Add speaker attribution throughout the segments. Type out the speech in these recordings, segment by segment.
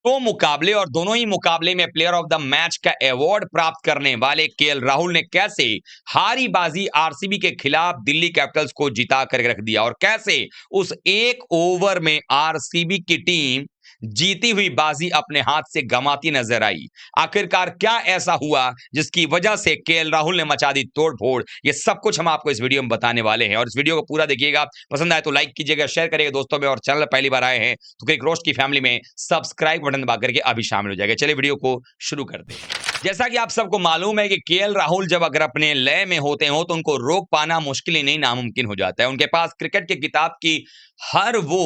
Speaker 1: दो मुकाबले और दोनों ही मुकाबले में प्लेयर ऑफ द मैच का अवार्ड प्राप्त करने वाले केएल राहुल ने कैसे हारी बाजी आरसीबी के खिलाफ दिल्ली कैपिटल्स को जिता कर रख दिया और कैसे उस एक ओवर में आरसीबी की टीम जीती हुई बाजी अपने हाथ से गंवाती नजर आई। आखिरकार क्या ऐसा हुआ जिसकी वजह से केएल राहुल ने मचा दी तोड़फोड़, ये सब कुछ हम आपको इस वीडियो में बताने वाले हैं और इस वीडियो को पूरा देखिएगा। पसंद आए तो लाइक कीजिएगा, शेयर करिएगा दोस्तों में, और चैनल पहली बार आए हैं तो क्रिक रोस्ट की फैमिली में सब्सक्राइब बटन दबा करके अभी शामिल हो जाएगा। चलिए वीडियो को शुरू करते हैं। जैसा कि आप सबको मालूम है कि केएल राहुल जब अगर अपने लय में होते हो तो उनको रोक पाना मुश्किल ही नहीं नामुमकिन हो जाता है। उनके पास क्रिकेट की किताब की हर वो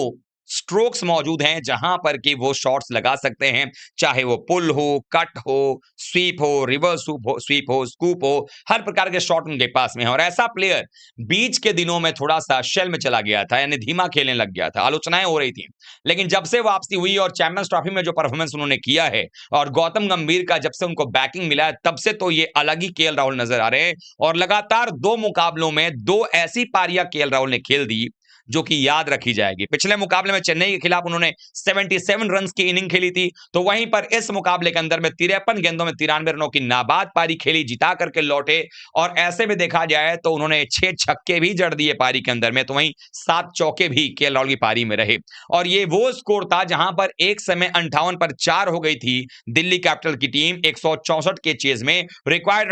Speaker 1: स्ट्रोक्स मौजूद हैं जहां पर कि वो शॉट्स लगा सकते हैं, चाहे वो पुल हो, कट हो, स्वीप हो, रिवर्स स्वीप हो, स्कूप हो, हर प्रकार के शॉट उनके पास में है। और ऐसा प्लेयर बीच के दिनों में थोड़ा सा शेल में चला गया था, यानी धीमा खेलने लग गया था, आलोचनाएं हो रही थी। लेकिन जब से वापसी हुई और चैंपियंस ट्रॉफी में जो परफॉर्मेंस उन्होंने किया है और गौतम गंभीर का जब से उनको बैकिंग मिला है, तब से तो ये अलग ही केएल राहुल नजर आ रहे हैं। और लगातार दो मुकाबलों में दो ऐसी पारियां केएल राहुल ने खेल दी जो कि याद रखी जाएगी। पिछले मुकाबले में चेन्नई के खिलाफ उन्होंने 77 रन की इनिंग खेली थी, तो वहीं पर इस मुकाबले के अंदर में 53 गेंदों में 93 रनों की नाबाद पारी खेली, जिता करके लौटे। और ऐसे में देखा जाए तो उन्होंने 6 छक्के भी जड़ दिए पारी के अंदर में, तो वहीं 7 चौके भी केएल राहुल की पारी में रहे। और ये वो स्कोर था जहां पर एक समय 58 पर 4 हो गई थी दिल्ली कैपिटल की टीम 164 के चेज में। रिक्वायर्ड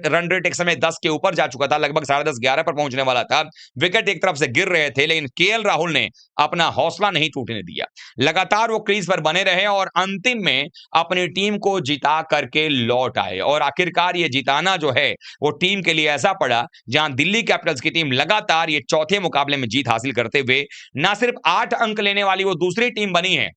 Speaker 1: रन रेट एक समय 10 के ऊपर जा चुका था, लगभग 10:30 11 पर पहुंचने वाला था। विकेट एक तरफ से गिर रहे थे, लेकिन केएल राहुल ने अपना हौसला नहीं टूटने दिया। लगातार वो क्रीज पर बने रहे और अंतिम में अपनी टीम को जिता करके लौट आए। और आखिरकार ये जिताना जो है वो टीम के लिए ऐसा पड़ा जहां दिल्ली कैपिटल्स की टीम लगातार ये चौथे मुकाबले में जीत हासिल करते हुए ना सिर्फ 8 अंक लेने वाली वो दूसरी टीम बनी है,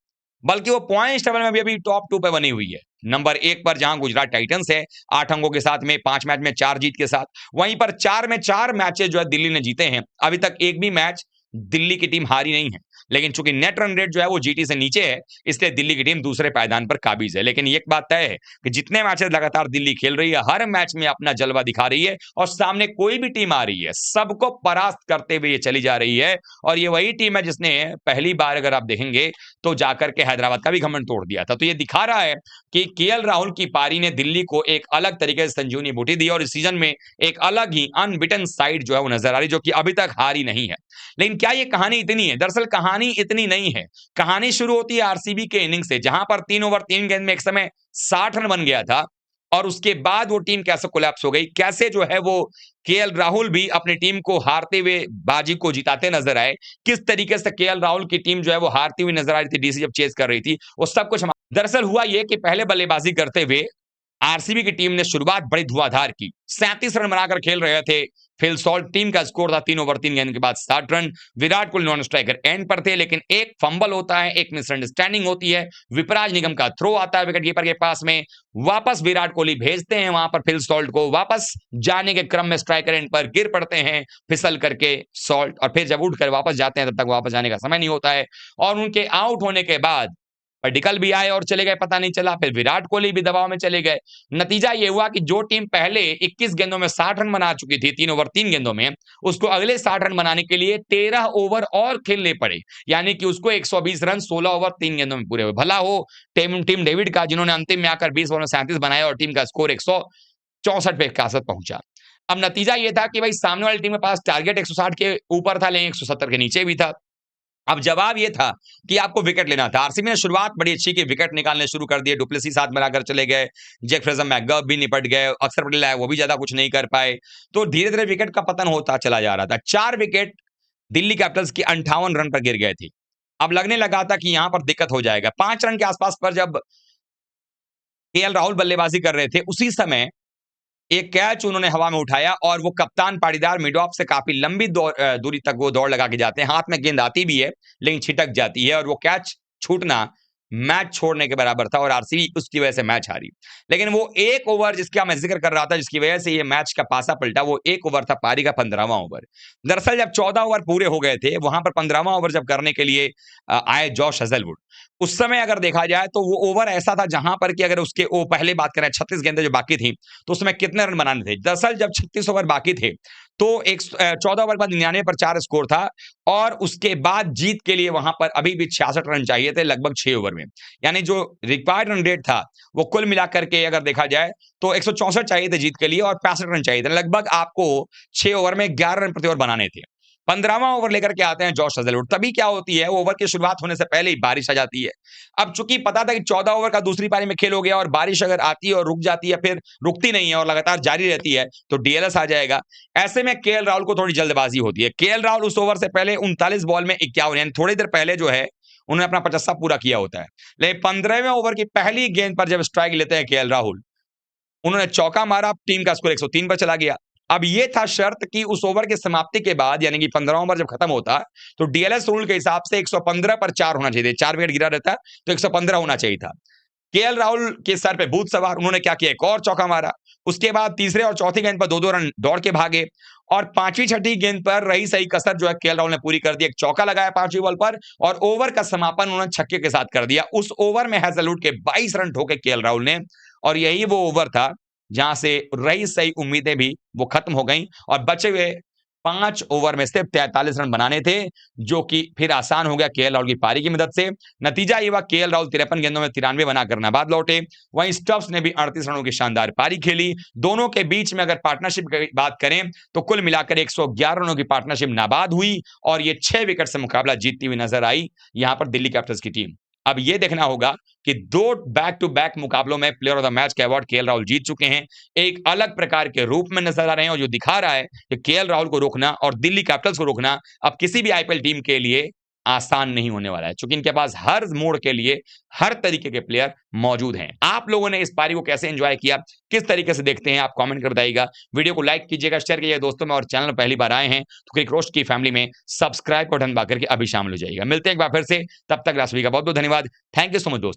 Speaker 1: बल्कि वो पॉइंट्स टेबल में भी अभी टॉप 2 पे बनी हुई है। नंबर 1 पर जहां गुजरात टाइटंस है 8 अंकों के साथ में, 5 मैच में 4 जीत के साथ। वहीं पर 4 में 4 मैचेस जो है दिल्ली ने जीते हैं। अभी तक एक भी मैच दिल्ली की टीम हारी नहीं है, लेकिन चूंकि नेट रन रेट जो है वो जीटी से नीचे है, इसलिए दिल्ली की टीम दूसरे पायदान पर काबिज है। लेकिन एक बात तय है कि जितने मैचेस लगातार दिल्ली खेल रही है, हर मैच में अपना जलवा दिखा रही है और सामने कोई भी टीम आ रही है सबको परास्त करते हुए ये चली जा रही है। और ये वही टीम है जिसने पहली बार अगर आप देखेंगे तो जाकर के हैदराबाद का भी घमंड तोड़ दिया था। तो ये दिखा रहा है कि केएल राहुल की पारी ने दिल्ली को एक अलग तरीके से संजीवनी बूटी दी और इस सीजन में एक अलग ही अनबिटन साइड जो है वो नजर आ रही, जो कि अभी तक हारी नहीं है। लेकिन क्या ये कहानी इतनी है? दरअसल कहानी इतनी नहीं है। कहानी शुरू होती है आरसीबी के इनिंग से, जहां पर 3 ओवर 3 गेंद में एक समय 60 रन बन गया था और उसके बाद वो टीम कैसे कोलैप्स हो गई, कैसे जो है वो केएल राहुल भी अपनी टीम को हारते हुए बाजी को जिताते नजर आए, किस तरीके से केएल राहुल की टीम जो है वो हारती हुई नजर आ रही थी, डीसी जब चेस कर रही थी, वो सब कुछ दरअसल हुआ ये कि पहले बल्लेबाजी करते हुए आरसीबी की टीम ने शुरुआत बड़ी धुआंधार की, 37 रन बनाकर खेल रहे थे फिल सॉल्ट। टीम का स्कोर था 3 ओवर 3 गेंद के बाद 60 run. Virat Kohli non striker end पर थे, लेकिन एक फंबल होता है, एक मिसअंडरस्टैंडिंग होती है, विपराज निगम का थ्रो आता है विकेट कीपर के पास में, वापस विराट कोहली भेजते हैं वहां पर फिल सॉल्ट को, वापस जाने के क्रम में स्ट्राइकर एंड पर गिर पड़ते हैं फिसल करके सॉल्ट, और फिर जब उठ कर वापस जाते हैं तब तक वापस जाने का समय नहीं होता है। और उनके आउट होने के बाद पडिक्कल भी आए और चले गए, पता नहीं चला, फिर विराट कोहली भी दबाव में चले गए। नतीजा ये हुआ कि जो टीम पहले 21 गेंदों में 60 रन बना चुकी थी 3 ओवर 3 गेंदों में, उसको अगले 60 रन बनाने के लिए 13 ओवर और खेलने पड़े, यानी कि उसको 120 रन 16 ओवर 3 गेंदों में पूरे हुए। भला हो टीम डेविड का, जिन्होंने अंतिम में आकर 20 ओवर में 37 बनाया और टीम का स्कोर 164 पे 61 पहुंचा। अब नतीजा यह था कि भाई सामने वाली टीम के पास टारगेट 160 के ऊपर था, लेकिन 170 के नीचे भी था। अब जवाब ये था कि आपको विकेट लेना था। आरसीबी ने शुरुआत बड़ी अच्छी की, विकेट निकालने शुरू कर दिए, डुप्लेसी साथ मिलाकर चले गए, जैक फ्रेजर मैकगर्व भी निपट गए, अक्षर पटेल आए वो भी ज्यादा कुछ नहीं कर पाए, तो धीरे धीरे विकेट का पतन होता चला जा रहा था। 4 विकेट दिल्ली कैपिटल्स की 58 रन पर गिर गए थे। अब लगने लगा था कि यहां पर दिक्कत हो जाएगा। 5 रन के आसपास पर जब केएल राहुल बल्लेबाजी कर रहे थे, उसी समय एक कैच उन्होंने हवा में उठाया और वो कप्तान पाटीदार मिड ऑफ से काफी लंबी दूरी तक वो दौड़ लगा के जाते हैं, हाथ में गेंद आती भी है लेकिन छिटक जाती है और वो कैच छूटना मैच छोड़ने के बराबर था और आरसीबी उसकी वजह से मैच हारी। लेकिन वो एक ओवर जिसका मैं जिक्र कर रहा था, जिसकी वजह से ये मैच का पासा पलटा, वो एक ओवर था पारी का 15वां ओवर। दरअसल जब 14 ओवर पूरे हो गए थे, वहां पर 15वां ओवर जब करने के लिए आए जॉश हेजलवुड, उस समय अगर देखा जाए तो वो ओवर ऐसा था जहां पर कि अगर उसके वो पहले बात करें 36 गेंदें जो बाकी थी, तो उसमें कितने रन बनाने थे। दरअसल जब 36 ओवर बाकी थे तो 14 ओवर के बाद 99 पर 4 स्कोर था और उसके बाद जीत के लिए वहां पर अभी भी 66 रन चाहिए थे लगभग 6 ओवर में। यानी जो रिक्वायर्ड रन रेट था वो कुल मिलाकर के अगर देखा जाए तो 164 चाहिए थे जीत के लिए और 65 रन चाहिए थे। लगभग आपको 6 ओवर में 11 रन प्रति ओवर बनाने थे। 15वां ओवर लेकर के आते हैं जॉश हेजलवुड। तभी क्या होती है, ओवर की शुरुआत होने से पहले ही बारिश आ जाती है। अब चूंकि पता था कि 14 ओवर का दूसरी पारी में खेल हो गया और बारिश अगर आती है और रुक जाती है, फिर रुकती नहीं है और लगातार जारी रहती है, तो डीएलएस आ जाएगा। ऐसे में केएल राहुल को थोड़ी जल्दबाजी होती है। केएल राहुल उस ओवर से पहले 39 बॉल में 51 यानी थोड़ी देर पहले जो है उन्होंने अपना 50 पूरा किया होता है। लेकिन 15वें ओवर की पहली गेंद पर जब स्ट्राइक लेते हैं केएल राहुल, उन्होंने चौका मारा, टीम का स्कोर 103 पर चला गया। अब ये था शर्त कि उस ओवर की समाप्ति के बाद यानी कि 15वां ओवर जब खत्म होता, तो डीएलएस रूल के हिसाब से 115 पर 4 होना चाहिए, 4 विकेट गिरा रहता तो 115 होना चाहिए था। केएल राहुल के सर पे भूत सवार, उन्होंने क्या किया, एक और चौका मारा। उसके बाद तीसरे और चौथी गेंद पर 2-2 रन दौड़ के भागे और पांचवी छठी गेंद पर रही सही कसर जो है केएल राहुल ने पूरी कर दी। एक चौका लगाया पांचवी बॉल पर और ओवर का समापन उन्होंने छक्के के साथ कर दिया। उस ओवर में हेजलवुड के 22 रन ठोके केएल राहुल ने और यही वो ओवर था जहां से रही सही उम्मीदें भी वो खत्म हो गई और बचे हुए 5 ओवर में सिर्फ 43 रन बनाने थे, जो कि फिर आसान हो गया केएल राहुल की पारी की मदद से। नतीजा ये हुआ, केएल राहुल 53 गेंदों में 93 बनाकर नाबाद लौटे। वहीं स्टब्स ने भी 38 रनों की शानदार पारी खेली। दोनों के बीच में अगर पार्टनरशिप की बात करें तो कुल मिलाकर 111 रनों की पार्टनरशिप नाबाद हुई और ये 6 विकेट से मुकाबला जीतती हुई नजर आई यहां पर दिल्ली कैपिटल्स की टीम। अब ये देखना होगा कि 2 बैक टू बैक मुकाबलों में प्लेयर ऑफ द मैच का अवार्ड केएल राहुल जीत चुके हैं। एक अलग प्रकार के रूप में नजर आ रहे हैं और जो दिखा रहा है कि केएल राहुल को रोकना और दिल्ली कैपिटल्स को रोकना अब किसी भी आईपीएल टीम के लिए आसान नहीं होने वाला है, क्योंकि इनके पास हर मोड़ के लिए हर तरीके के प्लेयर मौजूद हैं। आप लोगों ने इस पारी को कैसे एंजॉय किया, किस तरीके से देखते हैं, आप कमेंट कर बताइएगा। वीडियो को लाइक कीजिएगा, शेयर कीजिएगा दोस्तों में और चैनल में पहली बार आए हैं तो क्रिक रोस्ट की फैमिली में सब्सक्राइब बटन दबा करके अभी शामिल हो जाइएगा। मिलते हैं एक बार फिर से, तब तक राष्ट्रपति का बहुत बहुत धन्यवाद। थैंक यू सो मच दोस्तों।